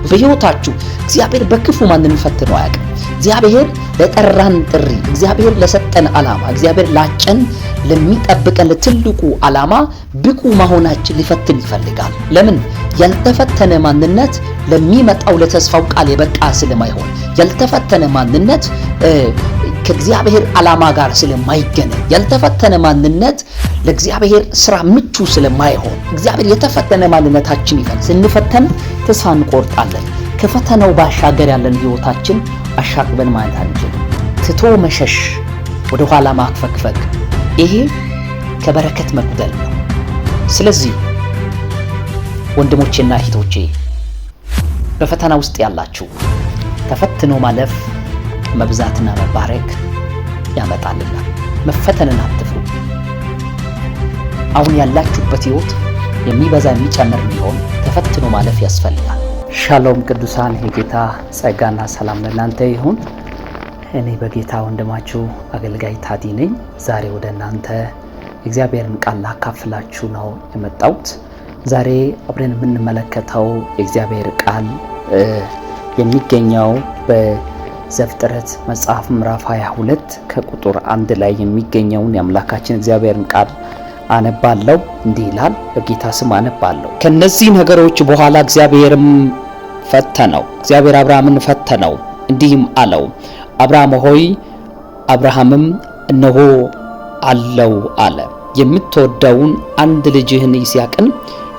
በሕይወታችሁ እግዚአብሔር በክፉ ማንንም ፈትኖ አያውቅም። እግዚአብሔር ለጠራን ጥሪ፣ እግዚአብሔር ለሰጠን ዓላማ፣ እግዚአብሔር ላጨን ለሚጠብቀን ለትልቁ ዓላማ ብቁ መሆናችን ሊፈትን ይፈልጋል። ለምን? ያልተፈተነ ማንነት ለሚመጣው ለተስፋው ቃል የበቃ ስለማይሆን፣ ያልተፈተነ ማንነት ከእግዚአብሔር ዓላማ ጋር ስለማይገናኝ፣ ያልተፈተነ ማንነት ለእግዚአብሔር ስራ ምቹ ስለማይሆን እግዚአብሔር የተፈተነ ማንነታችን ይፈልጋል። ስንፈተን ተስፋ እንቆርጣለን። ከፈተናው ባሻገር ያለን ሕይወታችን አሻቅበን ማለት አንችልም። ትቶ መሸሽ፣ ወደ ኋላ ማፈግፈግ፣ ይሄ ከበረከት መጉደል ነው። ስለዚህ ወንድሞቼና እህቶቼ በፈተና ውስጥ ያላችሁ ተፈትኖ ማለፍ መብዛትና መባረክ ያመጣልና መፈተንን አትፍሩ። አሁን ያላችሁበት ሕይወት የሚበዛ የሚጨምር እንዲሆን ተፈትኖ ማለፍ ያስፈልጋል። ሻሎም ቅዱሳን፣ የጌታ ጸጋና ሰላም ለእናንተ ይሁን። እኔ በጌታ ወንድማችሁ አገልጋይ ታዲ ነኝ። ዛሬ ወደ እናንተ የእግዚአብሔርን ቃል ላካፍላችሁ ነው የመጣሁት። ዛሬ አብረን የምንመለከተው የእግዚአብሔር ቃል የሚገኘው በዘፍጥረት መጽሐፍ ምዕራፍ 22 ከቁጥር 1 ላይ የሚገኘውን የአምላካችን እግዚአብሔርን ቃል አነባለሁ። እንዲህ ይላል። በጌታ ስም አነባለሁ። ከነዚህ ነገሮች በኋላ እግዚአብሔርም ፈተነው። እግዚአብሔር አብርሃምን ፈተነው፣ እንዲህም አለው፣ አብርሃም ሆይ። አብርሃምም እነሆ አለው አለ። የምትወደውን አንድ ልጅህን ይስሐቅን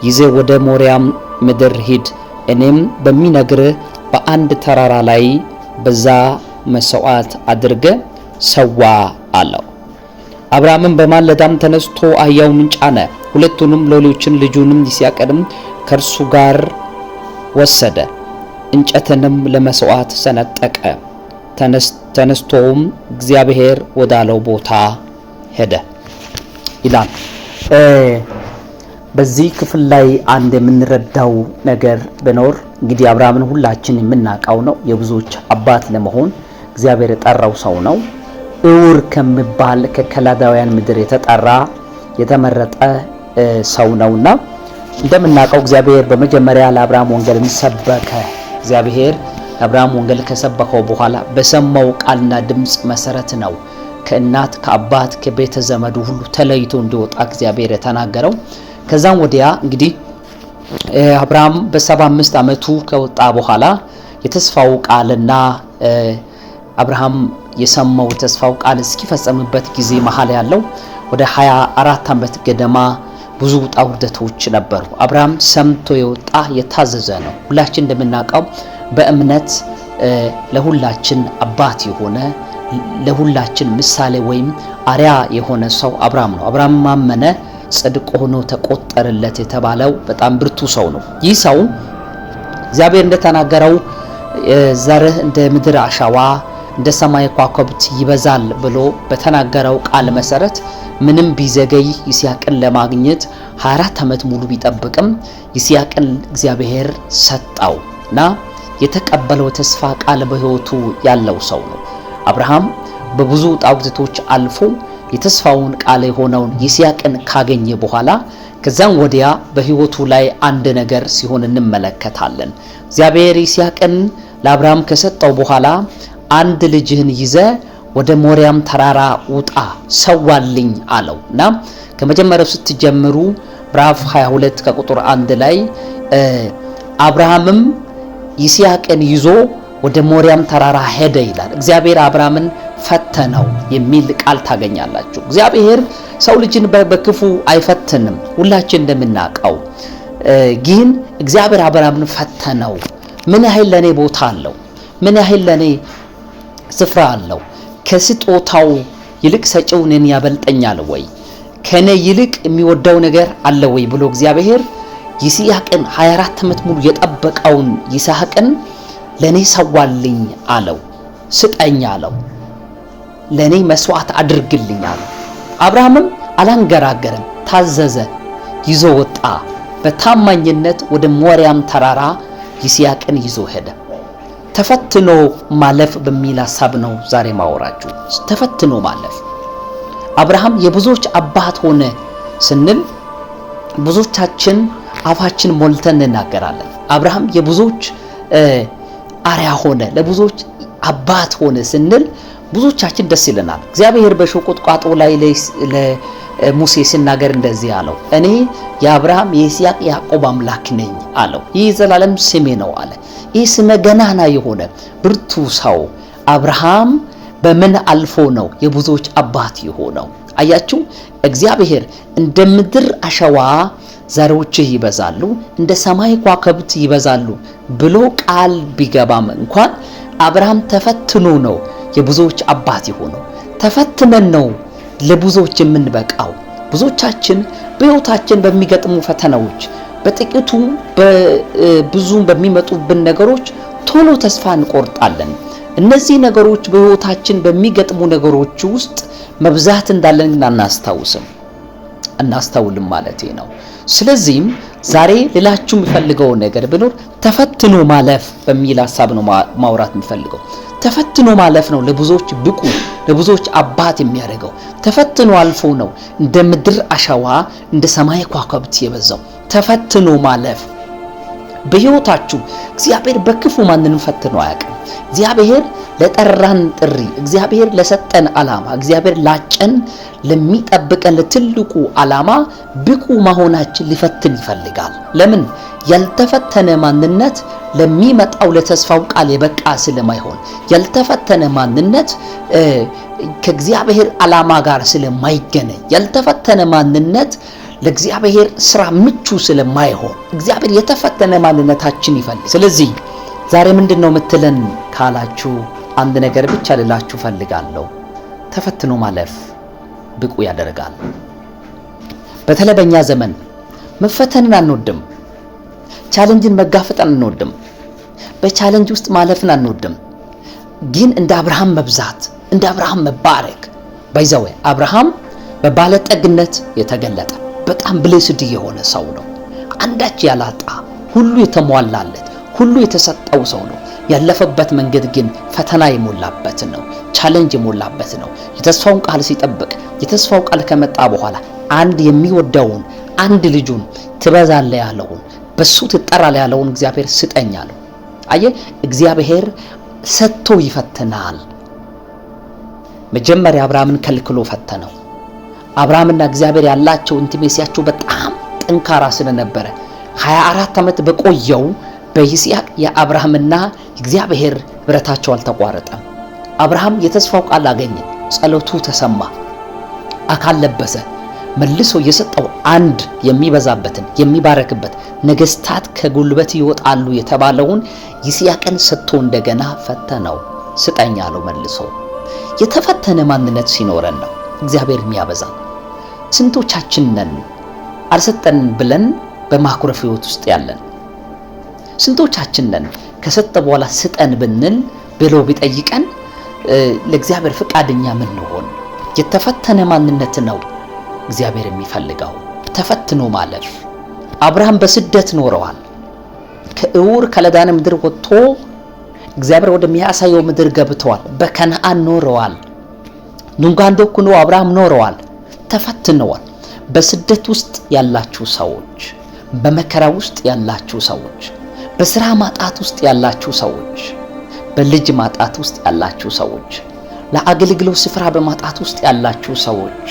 ይዘህ ወደ ሞሪያም ምድር ሂድ፣ እኔም በሚነግርህ በአንድ ተራራ ላይ በዛ መስዋዕት አድርገህ ሰዋ አለው። አብርሃምም በማለዳም ተነስቶ አህያውን ጫነ፣ ሁለቱንም ሎሌዎችን ልጁንም ይስሐቅንም ከእርሱ ጋር ወሰደ፣ እንጨትንም ለመስዋዕት ሰነጠቀ። ተነስቶም እግዚአብሔር ወዳለው ቦታ ሄደ ይላል። በዚህ ክፍል ላይ አንድ የምንረዳው ነገር ቢኖር እንግዲህ አብርሃምን ሁላችን የምናውቀው ነው። የብዙዎች አባት ለመሆን እግዚአብሔር የጠራው ሰው ነው። ኡር ከሚባል ከከላዳውያን ምድር የተጠራ የተመረጠ ሰው ነውና እንደምናውቀው እግዚአብሔር በመጀመሪያ ለአብርሃም ወንጌልን ሰበከ። እግዚአብሔር ለአብርሃም ወንጌል ከሰበከው በኋላ በሰማው ቃልና ድምፅ መሰረት ነው ከእናት ከአባት ከቤተ ዘመዱ ሁሉ ተለይቶ እንዲወጣ እግዚአብሔር የተናገረው። ከዛም ወዲያ እንግዲህ አብርሃም በ75 ዓመቱ ከወጣ በኋላ የተስፋው ቃልና አብርሃም የሰማው ተስፋው ቃል እስኪፈጸምበት ጊዜ መሃል ያለው ወደ 24 ዓመት ገደማ ብዙ ውጣ ውረዶች ነበሩ። አብርሃም ሰምቶ የወጣ የታዘዘ ነው። ሁላችን እንደምናውቀው በእምነት ለሁላችን አባት የሆነ ለሁላችን ምሳሌ ወይም አርያ የሆነ ሰው አብርሃም ነው። አብርሃም ማመነ፣ ጽድቅ ሆኖ ተቆጠረለት የተባለው በጣም ብርቱ ሰው ነው። ይህ ሰው እግዚአብሔር እንደተናገረው ዘርህ እንደ ምድር አሸዋ እንደ ሰማይ ከዋክብት ይበዛል ብሎ በተናገረው ቃል መሰረት ምንም ቢዘገይ ይስሐቅን ለማግኘት 24 ዓመት ሙሉ ቢጠብቅም ይስሐቅን እግዚአብሔር ሰጠውና የተቀበለው ተስፋ ቃል በሕይወቱ ያለው ሰው ነው። አብርሃም በብዙ ውጣ ውረዶች አልፎ የተስፋውን ቃል የሆነውን ይስሐቅን ካገኘ በኋላ ከዛም ወዲያ በሕይወቱ ላይ አንድ ነገር ሲሆን እንመለከታለን። እግዚአብሔር ይስሐቅን ለአብርሃም ከሰጠው በኋላ አንድ ልጅህን ይዘ ወደ ሞሪያም ተራራ ውጣ ሰዋልኝ አለውና ከመጀመሪያው ስትጀምሩ ምዕራፍ 22 ከቁጥር 1 ላይ አብርሃምም ይስሐቅን ይዞ ወደ ሞሪያም ተራራ ሄደ ይላል። እግዚአብሔር አብርሃምን ፈተነው የሚል ቃል ታገኛላችሁ። እግዚአብሔር ሰው ልጅን በክፉ አይፈትንም። ሁላችን እንደምናውቀው ግን እግዚአብሔር አብርሃምን ፈተነው። ምን ያህል ለኔ ቦታ አለው? ምን ያህል ለኔ ስፍራ አለው? ከስጦታው ይልቅ ሰጪው እኔን ያበልጠኛል ወይ? ከኔ ይልቅ የሚወደው ነገር አለ ወይ ብሎ እግዚአብሔር ይስሐቅን 24 ዓመት ሙሉ የጠበቀውን ይስሐቅን ለኔ ሰዋልኝ አለው፣ ስጠኝ አለው፣ ለኔ መስዋዕት አድርግልኝ አለው። አብርሃምም አላንገራገረም፣ ታዘዘ፣ ይዞ ወጣ። በታማኝነት ወደ ሞሪያም ተራራ ይስሐቅን ይዞ ሄደ። ተፈትኖ ማለፍ በሚል ሐሳብ ነው ዛሬ ማወራችሁ። ተፈትኖ ማለፍ። አብርሃም የብዙዎች አባት ሆነ ስንል ብዙዎቻችን አፋችን ሞልተን እንናገራለን። አብርሃም የብዙዎች አርያ ሆነ፣ ለብዙዎች አባት ሆነ ስንል ብዙዎቻችን ደስ ይለናል። እግዚአብሔር በእሾህ ቁጥቋጦ ላይ ለሙሴ ሲናገር እንደዚህ አለው፣ እኔ የአብርሃም የይስሐቅ ያዕቆብ አምላክ ነኝ አለው። ይህ ዘላለም ስሜ ነው አለ። ይህ ስመ ገናና የሆነ ብርቱ ሰው አብርሃም በምን አልፎ ነው የብዙዎች አባት የሆነው? አያችሁ፣ እግዚአብሔር እንደ ምድር አሸዋ ዘሮችህ ይበዛሉ፣ እንደ ሰማይ ከዋክብት ይበዛሉ ብሎ ቃል ቢገባም እንኳን አብርሃም ተፈትኖ ነው የብዙዎች አባት የሆነው። ተፈትነን ነው ለብዙዎች የምንበቃው። ብዙዎቻችን በሕይወታችን በሚገጥሙ ፈተናዎች፣ በጥቂቱ በብዙ በሚመጡብን ነገሮች ቶሎ ተስፋ እንቆርጣለን። እነዚህ ነገሮች በሕይወታችን በሚገጥሙ ነገሮች ውስጥ መብዛት እንዳለን አናስተውልም ማለት ነው። ስለዚህም ዛሬ ልላችሁ የሚፈልገው ነገር ቢኖር ተፈትኖ ማለፍ በሚል ሐሳብ ነው ማውራት የሚፈልገው። ተፈትኖ ማለፍ ነው ለብዙዎች ብቁ ለብዙዎች አባት የሚያደርገው። ተፈትኖ አልፎ ነው እንደ ምድር አሸዋ እንደ ሰማይ ከዋክብት የበዛው። ተፈትኖ ማለፍ በሕይወታችሁ እግዚአብሔር በክፉ ማንንም ፈትኖ አያውቅም። እግዚአብሔር ለጠራን ጥሪ፣ እግዚአብሔር ለሰጠን ዓላማ፣ እግዚአብሔር ላጨን ለሚጠብቀን ለትልቁ ዓላማ ብቁ መሆናችን ሊፈትን ይፈልጋል። ለምን? ያልተፈተነ ማንነት ለሚመጣው ለተስፋው ቃል የበቃ ስለማይሆን፣ ያልተፈተነ ማንነት ከእግዚአብሔር ዓላማ ጋር ስለማይገናኝ፣ ያልተፈተነ ማንነት ለእግዚአብሔር ስራ ምቹ ስለማይሆን እግዚአብሔር የተፈተነ ማንነታችን ይፈልጋል። ስለዚህ ዛሬ ምንድነው የምትለን ካላችሁ አንድ ነገር ብቻ ልላችሁ ፈልጋለሁ። ተፈትኖ ማለፍ ብቁ ያደርጋል። በተለይ በእኛ ዘመን መፈተንን አንወድም። ቻሌንጅን መጋፈጥን አንወድም። በቻሌንጅ ውስጥ ማለፍን አንወድም። ግን እንደ አብርሃም መብዛት፣ እንደ አብርሃም መባረክ ባይዘው አብርሃም በባለጠግነት የተገለጠ በጣም ብሌስድ የሆነ ሰው ነው። አንዳች ያላጣ ሁሉ የተሟላለት ሁሉ የተሰጠው ሰው ነው። ያለፈበት መንገድ ግን ፈተና የሞላበት ነው። ቻሌንጅ የሞላበት ነው። የተስፋውን ቃል ሲጠብቅ የተስፋው ቃል ከመጣ በኋላ አንድ የሚወደውን አንድ ልጁን ትበዛለህ ያለውን በሱ ትጠራለህ ያለውን እግዚአብሔር ስጠኝ አለው። አየህ፣ እግዚአብሔር ሰጥቶ ይፈትናል። መጀመሪያ አብርሃምን ከልክሎ ፈተነው። አብርሃምና እግዚአብሔር ያላቸው ኢንቲሜሲያቸው በጣም ጠንካራ ስለነበረ 24 ዓመት በቆየው በይስሐቅ የአብርሃምና እግዚአብሔር ህብረታቸው አልተቋረጠም። አብርሃም የተስፋው ቃል አገኘ፣ ጸሎቱ ተሰማ፣ አካል ለበሰ። መልሶ የሰጠው አንድ የሚበዛበትን የሚባረክበት ነገስታት ከጉልበት ይወጣሉ የተባለውን ይስሐቅን ሰጥቶ እንደገና ፈተነው። ስጠኝ አለው መልሶ። የተፈተነ ማንነት ሲኖረን ነው እግዚአብሔር የሚያበዛን። ስንቶቻችን ነን አልሰጠን ብለን በማኩረፍ ህይወት ውስጥ ያለን? ስንቶቻችን ነን ከሰጠ በኋላ ስጠን ብንል ብሎ ቢጠይቀን ለእግዚአብሔር ፈቃደኛ ምን ሆን? የተፈተነ ማንነት ነው እግዚአብሔር የሚፈልገው። ተፈትኖ ማለፍ። አብርሃም በስደት ኖረዋል። ከእውር ከለዳን ምድር ወጥቶ እግዚአብሔር ወደሚያሳየው ምድር ገብተዋል። በከነዓን ኖረዋል። ኑጋንዶ ኩኖ አብርሃም ኖረዋል። ተፈትነዋል። በስደት ውስጥ ያላችሁ ሰዎች፣ በመከራ ውስጥ ያላችሁ ሰዎች፣ በስራ ማጣት ውስጥ ያላችሁ ሰዎች፣ በልጅ ማጣት ውስጥ ያላችሁ ሰዎች፣ ለአገልግሎት ስፍራ በማጣት ውስጥ ያላችሁ ሰዎች፣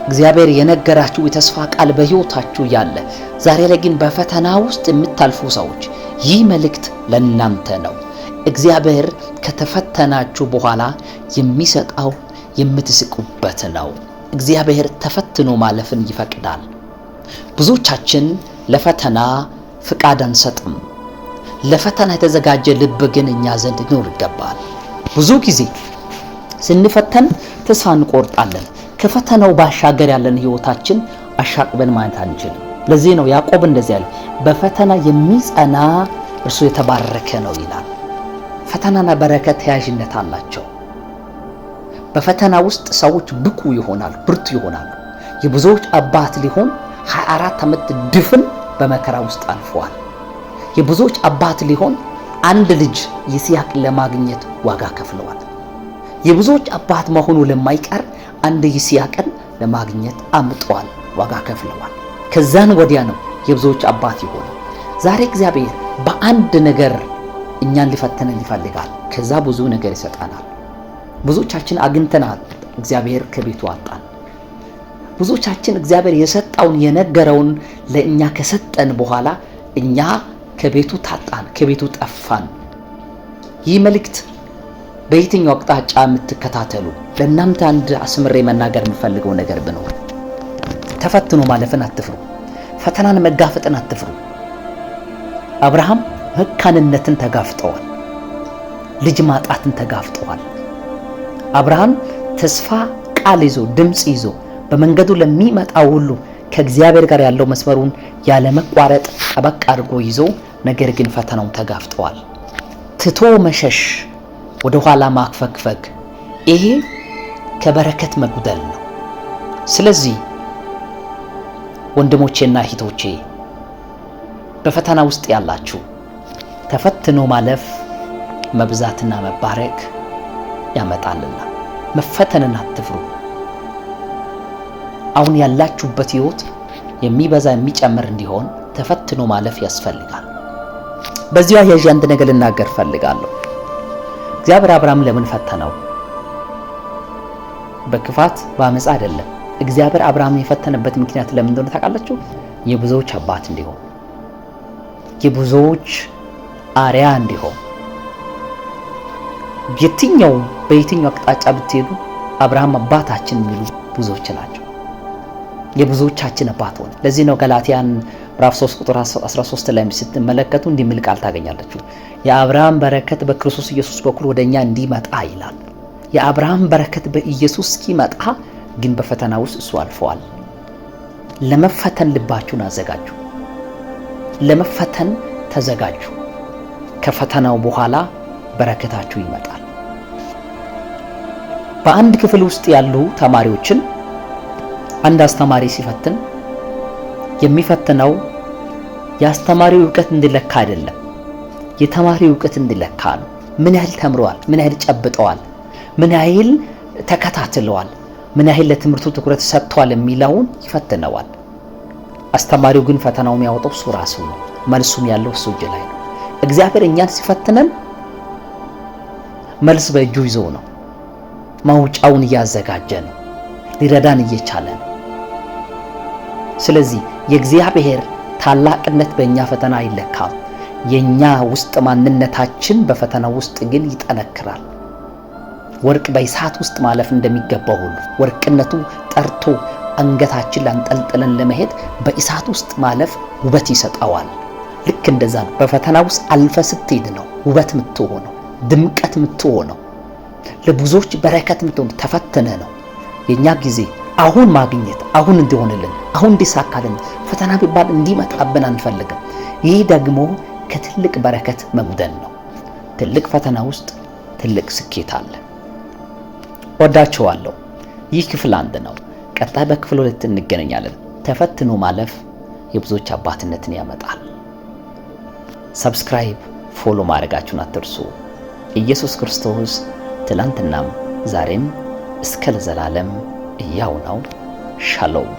እግዚአብሔር የነገራችሁ የተስፋ ቃል በሕይወታችሁ ያለ ዛሬ ላይ ግን በፈተና ውስጥ የምታልፉ ሰዎች ይህ መልእክት ለእናንተ ነው። እግዚአብሔር ከተፈተናችሁ በኋላ የሚሰጠው የምትስቁበት ነው። እግዚአብሔር ተፈትኖ ማለፍን ይፈቅዳል። ብዙዎቻችን ለፈተና ፍቃድ አንሰጥም። ለፈተና የተዘጋጀ ልብ ግን እኛ ዘንድ ሊኖር ይገባል። ብዙ ጊዜ ስንፈተን ተስፋ እንቆርጣለን። ከፈተናው ባሻገር ያለን ህይወታችን አሻቅበን ማየት አንችልም። ለዚህ ነው ያዕቆብ እንደዚህ ያለ በፈተና የሚጸና እርሱ የተባረከ ነው ይላል። ፈተናና በረከት ተያያዥነት አላቸው። በፈተና ውስጥ ሰዎች ብቁ ይሆናሉ፣ ብርቱ ይሆናሉ። የብዙዎች አባት ሊሆን 24 ዓመት ድፍን በመከራ ውስጥ አልፈዋል። የብዙዎች አባት ሊሆን አንድ ልጅ ይስሐቅ ለማግኘት ዋጋ ከፍለዋል። የብዙዎች አባት መሆኑ ለማይቀር አንድ ይስሐቅን ለማግኘት አምጠዋል፣ ዋጋ ከፍለዋል። ከዛን ወዲያ ነው የብዙዎች አባት ይሆናል። ዛሬ እግዚአብሔር በአንድ ነገር እኛን ሊፈትነን ይፈልጋል። ከዛ ብዙ ነገር ይሰጠናል። ብዙዎቻችን አግኝተናል፣ እግዚአብሔር ከቤቱ አጣን። ብዙዎቻችን እግዚአብሔር የሰጠውን የነገረውን ለእኛ ከሰጠን በኋላ እኛ ከቤቱ ታጣን፣ ከቤቱ ጠፋን። ይህ መልእክት በየትኛው አቅጣጫ የምትከታተሉ ለእናንተ አንድ አስምሬ መናገር የምፈልገው ነገር ብኖር ተፈትኖ ማለፍን አትፍሩ። ፈተናን መጋፈጥን አትፍሩ። አብርሃም መካንነትን ተጋፍጠዋል። ልጅ ማጣትን ተጋፍጠዋል። አብርሃም ተስፋ ቃል ይዞ ድምፅ ይዞ በመንገዱ ለሚመጣው ሁሉ ከእግዚአብሔር ጋር ያለው መስመሩን ያለ መቋረጥ ጠበቅ አድርጎ ይዞ ነገር ግን ፈተናውን ተጋፍጠዋል። ትቶ መሸሽ፣ ወደ ኋላ ማክፈክፈክ፣ ይሄ ከበረከት መጉደል ነው። ስለዚህ ወንድሞቼና እህቶቼ በፈተና ውስጥ ያላችሁ ተፈትኖ ማለፍ መብዛትና መባረክ ያመጣልና መፈተንን አትፍሩ። አሁን ያላችሁበት ህይወት የሚበዛ የሚጨምር እንዲሆን ተፈትኖ ማለፍ ያስፈልጋል። በዚያ ያዥ አንድ ነገር ልናገር ፈልጋለሁ። እግዚአብሔር አብርሃም ለምን ፈተነው? በክፋት በአመፃ አይደለም። እግዚአብሔር አብርሃምን የፈተነበት ምክንያት ለምን እንደሆነ ታውቃላችሁ? የብዙዎች አባት እንዲሆን፣ የብዙዎች አርያ እንዲሆን። በየትኛው አቅጣጫ ብትሄዱ አብርሃም አባታችን የሚሉ ብዙዎች ናቸው። የብዙዎቻችን አባት ሆነ። ለዚህ ነው ገላትያን ምዕራፍ 3 ቁጥር 13 ላይ ስትመለከቱ እንዲህ የሚል ቃል ታገኛላችሁ። የአብርሃም በረከት በክርስቶስ ኢየሱስ በኩል ወደኛ እንዲመጣ ይላል። የአብርሃም በረከት በኢየሱስ እስኪመጣ ግን በፈተና ውስጥ እሱ አልፈዋል። ለመፈተን ልባችሁን አዘጋጁ። ለመፈተን ተዘጋጁ። ከፈተናው በኋላ በረከታችሁ ይመጣል። በአንድ ክፍል ውስጥ ያሉ ተማሪዎችን አንድ አስተማሪ ሲፈትን የሚፈትነው የአስተማሪው ዕውቀት እንዲለካ አይደለም፣ የተማሪው ዕውቀት እንዲለካ ነው። ምን ያህል ተምረዋል፣ ምን ያህል ጨብጠዋል፣ ምን ያህል ተከታትለዋል፣ ምን ያህል ለትምህርቱ ትኩረት ሰጥቷል የሚለውን ይፈትነዋል። አስተማሪው ግን ፈተናው የሚያወጣው እሱ ራሱ ነው። መልሱም ያለው እሱ እጅ ላይ ነው። እግዚአብሔር እኛን ሲፈትነን መልስ በእጁ ይዞ ነው። ማውጫውን እያዘጋጀ ነው። ሊረዳን እየቻለ ነው። ስለዚህ የእግዚአብሔር ታላቅነት በእኛ ፈተና አይለካም። የኛ ውስጥ ማንነታችን በፈተና ውስጥ ግን ይጠነክራል። ወርቅ በእሳት ውስጥ ማለፍ እንደሚገባው ሁሉ ወርቅነቱ ጠርቶ አንገታችን ላንጠልጥለን ለመሄድ በእሳት ውስጥ ማለፍ ውበት ይሰጣዋል። ልክ እንደዛ ነው። በፈተና ውስጥ አልፈ ስትሄድ ነው ውበት የምትሆነው፣ ድምቀት የምትሆነው፣ ለብዙዎች በረከት የምትሆነው። ተፈተነ ነው የኛ ጊዜ አሁን ማግኘት፣ አሁን እንዲሆንልን፣ አሁን እንዲሳካልን። ፈተና ቢባል እንዲመጣብን አንፈልግም። ይህ ደግሞ ከትልቅ በረከት መጉደል ነው። ትልቅ ፈተና ውስጥ ትልቅ ስኬት አለ። ወዳችኋለሁ። ይህ ክፍል 1 ነው። ቀጣይ በክፍል 2 እንገናኛለን። ተፈትኖ ማለፍ የብዙዎች አባትነትን ያመጣል። ሰብስክራይብ፣ ፎሎ ማድረጋችሁን አትርሱ። ኢየሱስ ክርስቶስ ትላንትናም ዛሬም እስከ ለዘላለም ሕያው ነው። ሻሎም